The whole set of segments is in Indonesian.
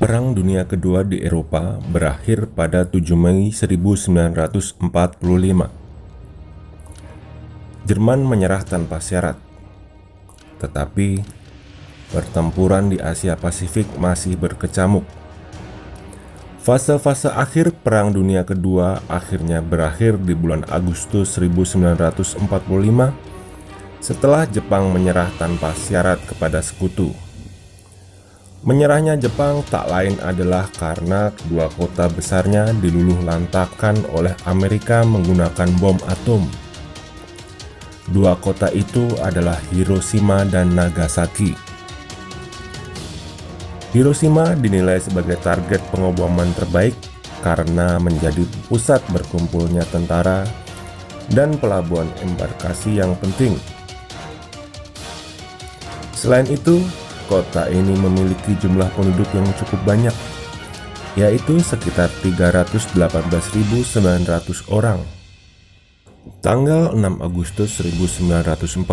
Perang Dunia Kedua di Eropa berakhir pada 7 Mei 1945. Jerman menyerah tanpa syarat, tetapi pertempuran di Asia Pasifik masih berkecamuk. Fase-fase akhir Perang Dunia Kedua akhirnya berakhir di bulan Agustus 1945 setelah Jepang menyerah tanpa syarat kepada sekutu. Menyerahnya Jepang tak lain adalah karena kedua kota besarnya diluluh lantakkan oleh Amerika menggunakan bom atom. Dua kota itu adalah Hiroshima dan Nagasaki. Hiroshima dinilai sebagai target pengeboman terbaik karena menjadi pusat berkumpulnya tentara dan pelabuhan embarkasi yang penting. Selain itu, kota ini memiliki jumlah penduduk yang cukup banyak, yaitu sekitar 318.900 orang. Tanggal 6 Agustus 1945,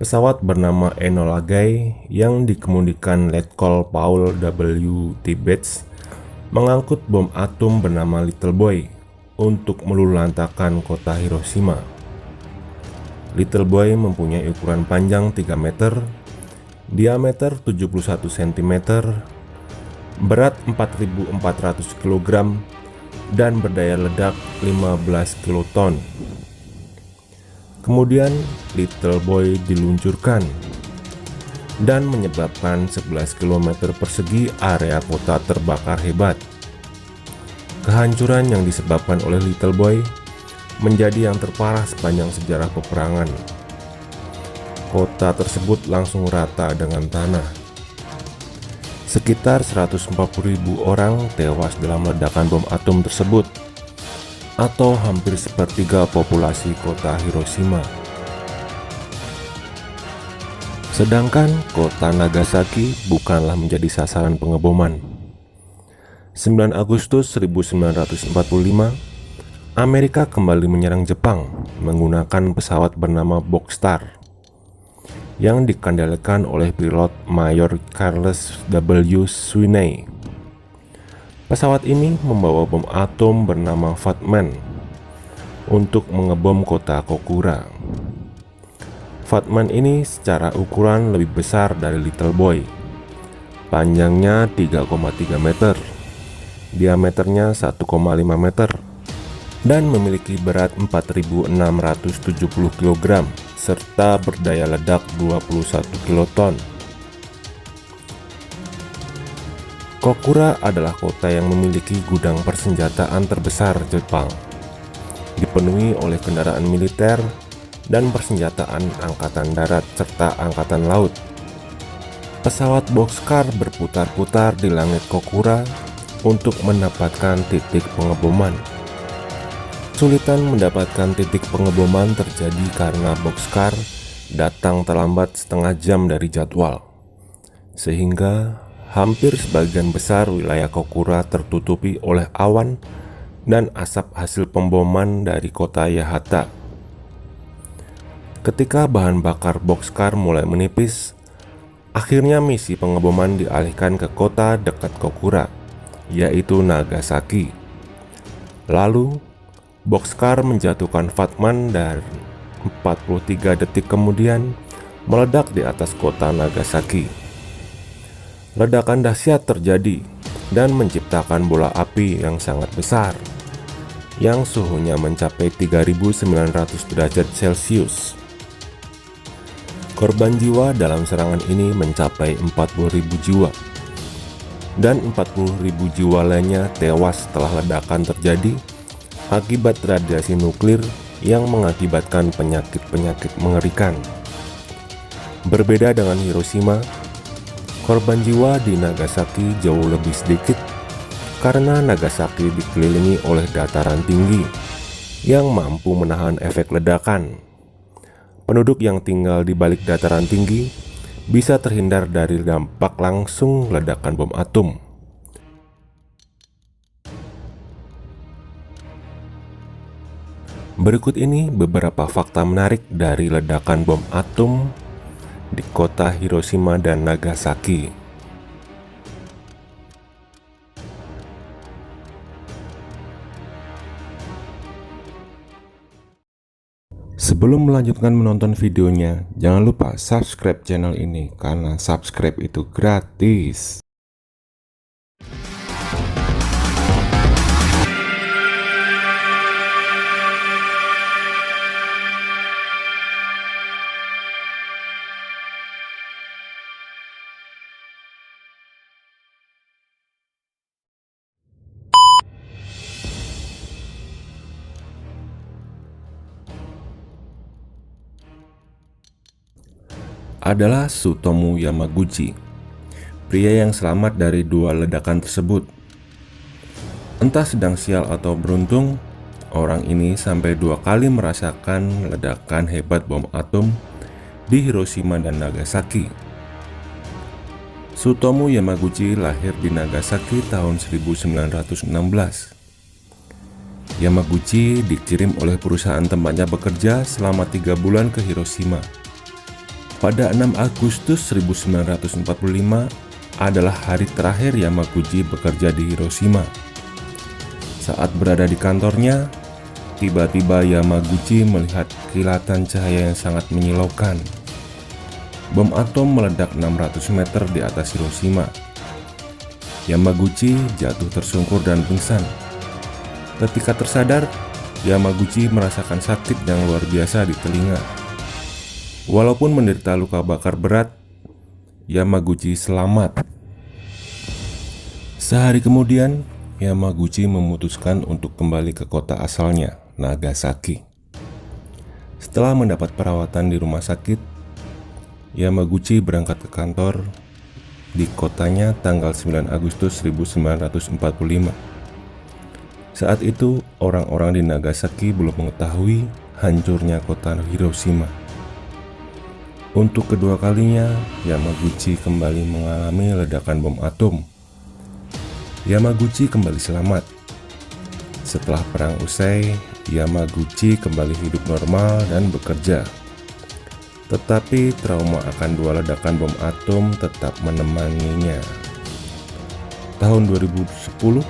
pesawat bernama Enola Gay yang dikemudikan Letkol Paul W. T. Bates mengangkut bom atom bernama Little Boy untuk meluluhlantakkan kota Hiroshima. Little Boy mempunyai ukuran panjang 3 meter, diameter 71 cm, berat 4.400 kg, dan berdaya ledak 15 kiloton. Kemudian Little Boy diluncurkan dan menyebabkan 11 km persegi area kota terbakar hebat. Kehancuran yang disebabkan oleh Little Boy menjadi yang terparah sepanjang sejarah peperangan. Kota tersebut langsung rata dengan tanah. Sekitar 140.000 orang tewas dalam ledakan bom atom tersebut, atau hampir sepertiga populasi kota Hiroshima. Sedangkan kota Nagasaki bukanlah menjadi sasaran pengeboman. 9 Agustus 1945, Amerika kembali menyerang Jepang menggunakan pesawat bernama Bockstar yang dikendalikan oleh pilot Mayor Charles W. Sweeney. Pesawat ini membawa bom atom bernama Fat Man untuk mengebom kota Kokura. Fat Man ini secara ukuran lebih besar dari Little Boy. Panjangnya 3,3 meter, diameternya 1,5 meter, dan memiliki berat 4.670 kg serta berdaya ledak 21 kiloton. Kokura adalah kota yang memiliki gudang persenjataan terbesar Jepang, dipenuhi oleh kendaraan militer dan persenjataan angkatan darat serta angkatan laut. Pesawat Bockscar berputar-putar di langit Kokura untuk mendapatkan titik pengeboman. Kesulitan mendapatkan titik pengeboman terjadi karena Bockscar datang terlambat setengah jam dari jadwal, sehingga hampir sebagian besar wilayah Kokura tertutupi oleh awan dan asap hasil pemboman dari kota Yahata. Ketika bahan bakar Bockscar mulai menipis, akhirnya misi pengeboman dialihkan ke kota dekat Kokura, yaitu Nagasaki. Lalu Bockscar menjatuhkan Fat Man dan 43 detik kemudian meledak di atas kota Nagasaki. Ledakan dahsyat terjadi dan menciptakan bola api yang sangat besar, yang suhunya mencapai 3.900 derajat Celcius. Korban jiwa dalam serangan ini mencapai 40.000 jiwa, dan 40.000 jiwa lainnya tewas setelah ledakan terjadi akibat radiasi nuklir yang mengakibatkan penyakit-penyakit mengerikan. Berbeda dengan Hiroshima, korban jiwa di Nagasaki jauh lebih sedikit karena Nagasaki dikelilingi oleh dataran tinggi yang mampu menahan efek ledakan. Penduduk yang tinggal di balik dataran tinggi bisa terhindar dari dampak langsung ledakan bom atom. Berikut ini beberapa fakta menarik dari ledakan bom atom di kota Hiroshima dan Nagasaki. Sebelum melanjutkan menonton videonya, jangan lupa subscribe channel ini karena subscribe itu gratis. Adalah Tsutomu Yamaguchi, pria yang selamat dari dua ledakan tersebut. Entah sedang sial atau beruntung, orang ini sampai 2 kali merasakan ledakan hebat bom atom di Hiroshima dan Nagasaki. Tsutomu Yamaguchi lahir di Nagasaki tahun 1916. Yamaguchi dikirim oleh perusahaan tempatnya bekerja selama 3 bulan ke Hiroshima. Pada 6 Agustus 1945 adalah hari terakhir Yamaguchi bekerja di Hiroshima. Saat berada di kantornya, tiba-tiba Yamaguchi melihat kilatan cahaya yang sangat menyilaukan. Bom atom meledak 600 meter di atas Hiroshima. Yamaguchi jatuh tersungkur dan pingsan. Ketika tersadar, Yamaguchi merasakan sakit yang luar biasa di telinga. Walaupun menderita luka bakar berat, Yamaguchi selamat. Sehari kemudian, Yamaguchi memutuskan untuk kembali ke kota asalnya, Nagasaki. Setelah mendapat perawatan di rumah sakit, Yamaguchi berangkat ke kantor di kotanya tanggal 9 Agustus 1945. Saat itu, orang-orang di Nagasaki belum mengetahui hancurnya kota Hiroshima. Untuk kedua kalinya, Yamaguchi kembali mengalami ledakan bom atom. Yamaguchi kembali selamat. Setelah perang usai, Yamaguchi kembali hidup normal dan bekerja. Tetapi trauma akan 2 ledakan bom atom tetap menemaninya. Tahun 2010,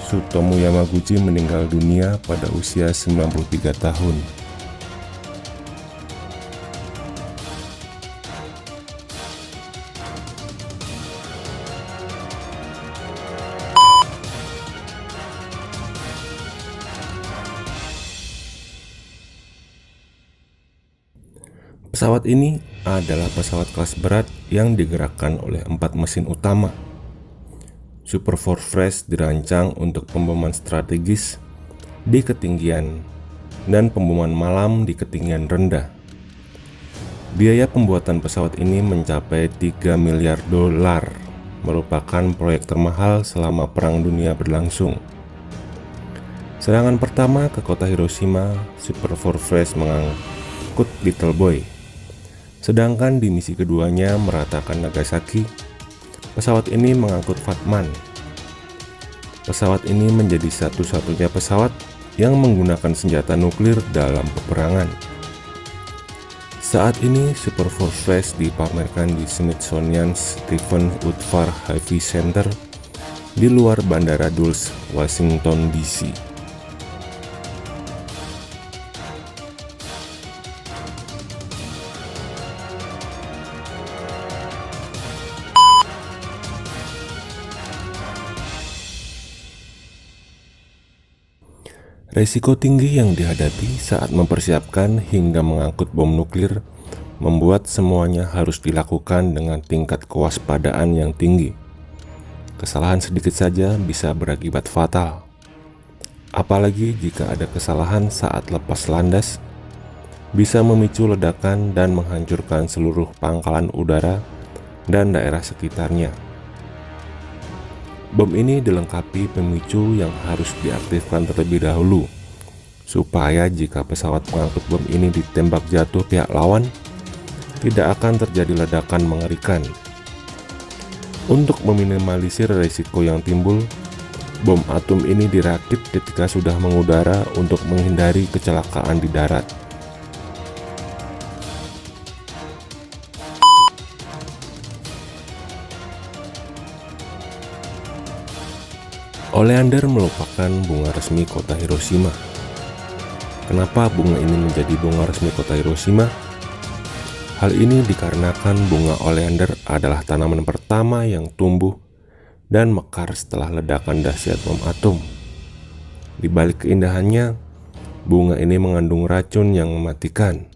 Tsutomu Yamaguchi meninggal dunia pada usia 93 tahun. Pesawat ini adalah pesawat kelas berat yang digerakkan oleh 4 mesin utama. Super Fortress dirancang untuk pemboman strategis di ketinggian dan pemboman malam di ketinggian rendah. Biaya pembuatan pesawat ini mencapai 3 miliar dolar, merupakan proyek termahal selama Perang Dunia berlangsung. Serangan pertama ke kota Hiroshima, Super Fortress mengangkut Little Boy. Sedangkan di misi keduanya meratakan Nagasaki, pesawat ini mengangkut Fatman. Pesawat ini menjadi satu-satunya pesawat yang menggunakan senjata nuklir dalam peperangan. Saat ini Super Fortress dipamerkan di Smithsonian Stephen Woodward Heavy Center di luar Bandara Dulles, Washington DC. Resiko tinggi yang dihadapi saat mempersiapkan hingga mengangkut bom nuklir membuat semuanya harus dilakukan dengan tingkat kewaspadaan yang tinggi. Kesalahan sedikit saja bisa berakibat fatal. Apalagi jika ada kesalahan saat lepas landas, bisa memicu ledakan dan menghancurkan seluruh pangkalan udara dan daerah sekitarnya. Bom ini dilengkapi pemicu yang harus diaktifkan terlebih dahulu, supaya jika pesawat pengangkut bom ini ditembak jatuh pihak lawan, tidak akan terjadi ledakan mengerikan. Untuk meminimalisir risiko yang timbul, bom atom ini dirakit ketika sudah mengudara untuk menghindari kecelakaan di darat. Oleander merupakan bunga resmi kota Hiroshima. Kenapa bunga ini menjadi bunga resmi kota Hiroshima? Hal ini dikarenakan bunga oleander adalah tanaman pertama yang tumbuh dan mekar setelah ledakan dahsyat bom atom. Di balik keindahannya, bunga ini mengandung racun yang mematikan.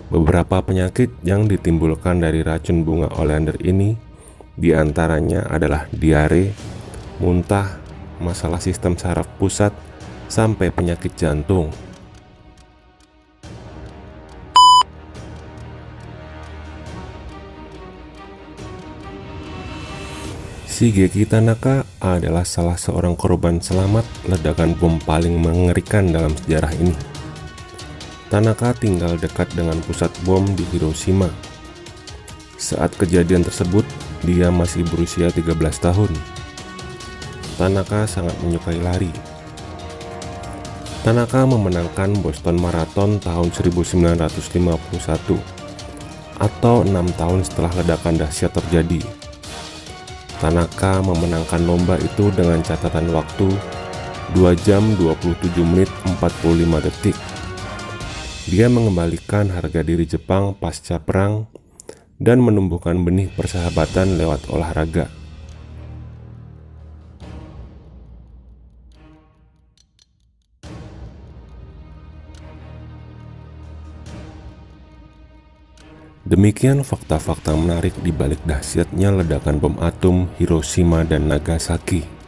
Beberapa penyakit yang ditimbulkan dari racun bunga oleander ini diantaranya adalah diare, muntah, masalah sistem saraf pusat, sampai penyakit jantung. Shigeki Tanaka adalah salah seorang korban selamat ledakan bom paling mengerikan dalam sejarah ini. Tanaka tinggal dekat dengan pusat bom di Hiroshima. Saat kejadian tersebut, dia masih berusia 13 tahun. Tanaka sangat menyukai lari. Tanaka memenangkan Boston Marathon tahun 1951 atau 6 tahun setelah ledakan dahsyat terjadi. Tanaka memenangkan lomba itu dengan catatan waktu 2 jam 27 menit 45 detik. Dia mengembalikan harga diri Jepang pasca perang dan menumbuhkan benih persahabatan lewat olahraga. Demikian fakta-fakta menarik di balik dahsyatnya ledakan bom atom Hiroshima dan Nagasaki.